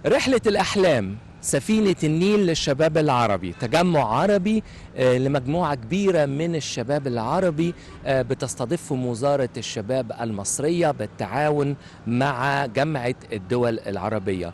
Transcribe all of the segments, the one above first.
رحلة الأحلام سفينة النيل للشباب العربي، تجمع عربي لمجموعة كبيرة من الشباب العربي، بتستضيفهم وزارة الشباب المصرية بالتعاون مع جامعة الدول العربية.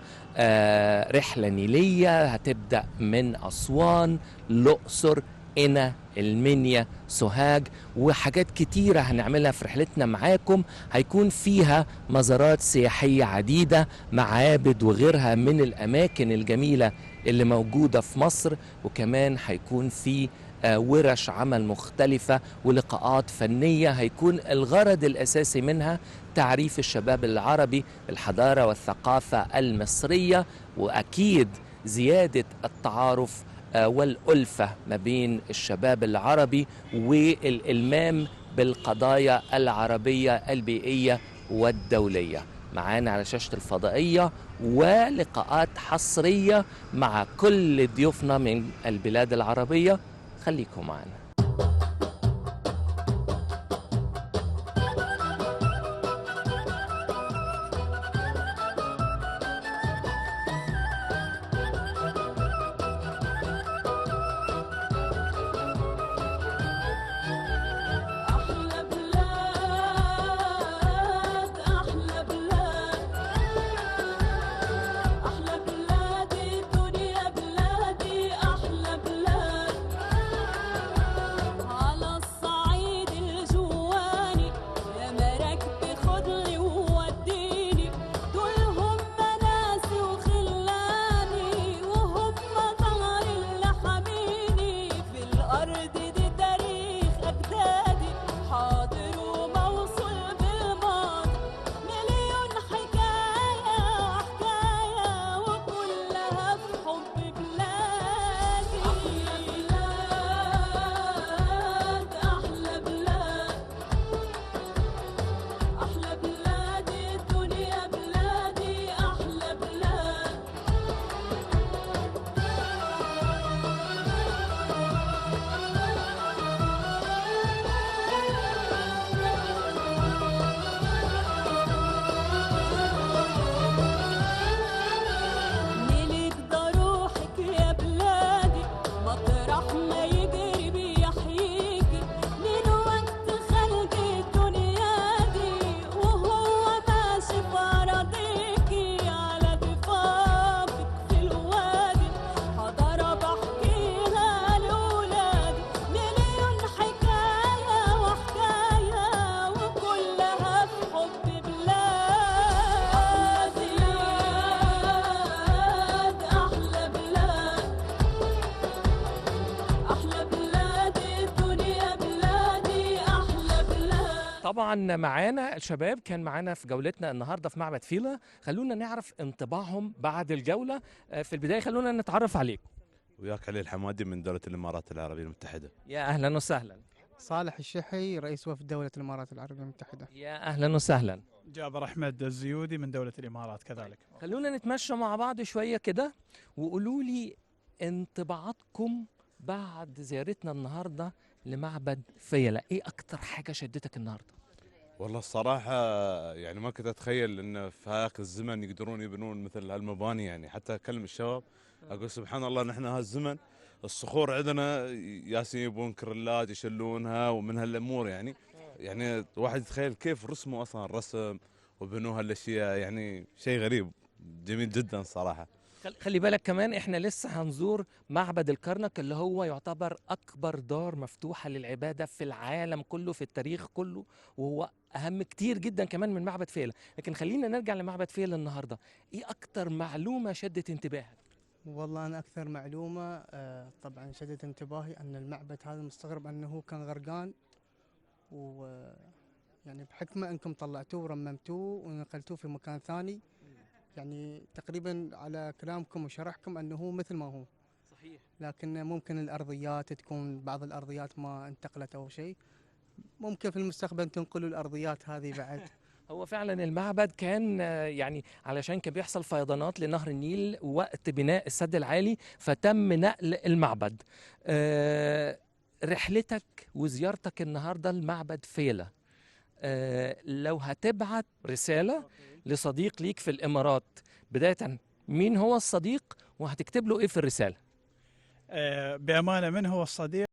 رحلة نيلية هتبدأ من أسوان، الأقصر، قنا، المنيا، سوهاج، وحاجات كتيرة هنعملها في رحلتنا معاكم. هيكون فيها مزارات سياحية عديدة، معابد وغيرها من الأماكن الجميلة اللي موجودة في مصر، وكمان هيكون في ورش عمل مختلفة ولقاءات فنية هيكون الغرض الأساسي منها تعريف الشباب العربي بالحضارة والثقافة المصرية، وأكيد زيادة التعارف والألفة ما بين الشباب العربي والإلمام بالقضايا العربية البيئية والدولية. معانا على شاشة الفضائية ولقاءات حصرية مع كل ضيوفنا من البلاد العربية. خليكم معنا. طبعا معانا الشباب كان معانا في جولتنا النهارده في معبد فيلة. خلونا نعرف انطباعهم بعد الجولة. في البداية خلونا نتعرف عليكم. وياك علي الحمادي من دولة الإمارات العربية المتحدة. يا أهلا وسهلا. صالح الشحي رئيس وفد دولة الإمارات العربية المتحدة. يا أهلا وسهلا. جابر أحمد الزيودي من دولة الإمارات كذلك. خلونا نتمشى مع بعض شوية كده وقولوا لي انطباعاتكم بعد زيارتنا النهارده لمعبد فيلة. ايه اكتر حاجة شدتك النهارده؟ والله الصراحة يعني ما كنت أتخيل أن في هاك الزمن يقدرون يبنون مثل هالمباني، يعني حتى أكلم الشباب أقول سبحان الله نحن هالزمن الصخور عندنا ياسين يبون كرلات يشلونها ومن هالأمور، يعني الواحد يتخيل كيف رسموا أصلا الرسم وبنوا هالأشياء، يعني شيء غريب جميل جدا صراحة. خلي بالك كمان احنا لسه هنزور معبد الكرنك اللي هو يعتبر اكبر دار مفتوحة للعبادة في العالم كله في التاريخ كله، وهو اهم كتير جدا كمان من معبد فيلة. لكن خلينا نرجع لمعبد فيلة النهاردة. ايه اكتر معلومة شدت انتباهك؟ والله أنا أكثر معلومة طبعا شدت انتباهي أن المعبد هذا مستغرب أنه كان غرقان، ويعني بحكمة أنكم طلعتوه ورممتوه ونقلتوه في مكان ثاني، يعني تقريبا على كلامكم وشرحكم أنه مثل ما هو. صحيح. لكن ممكن الأرضيات تكون بعض الأرضيات ما انتقلت أو شيء، ممكن في المستقبل تنقلوا الأرضيات هذه بعد. هو فعلا المعبد كان يعني علشان كان بيحصل فيضانات لنهر النيل وقت بناء السد العالي، فتم نقل المعبد. رحلتك وزيارتك النهارده لمعبد فيلة، لو هتبعت رسالة لصديق ليك في الإمارات بداية مين هو الصديق وهتكتب له ايه في الرساله؟ بأمانة من هو الصديق؟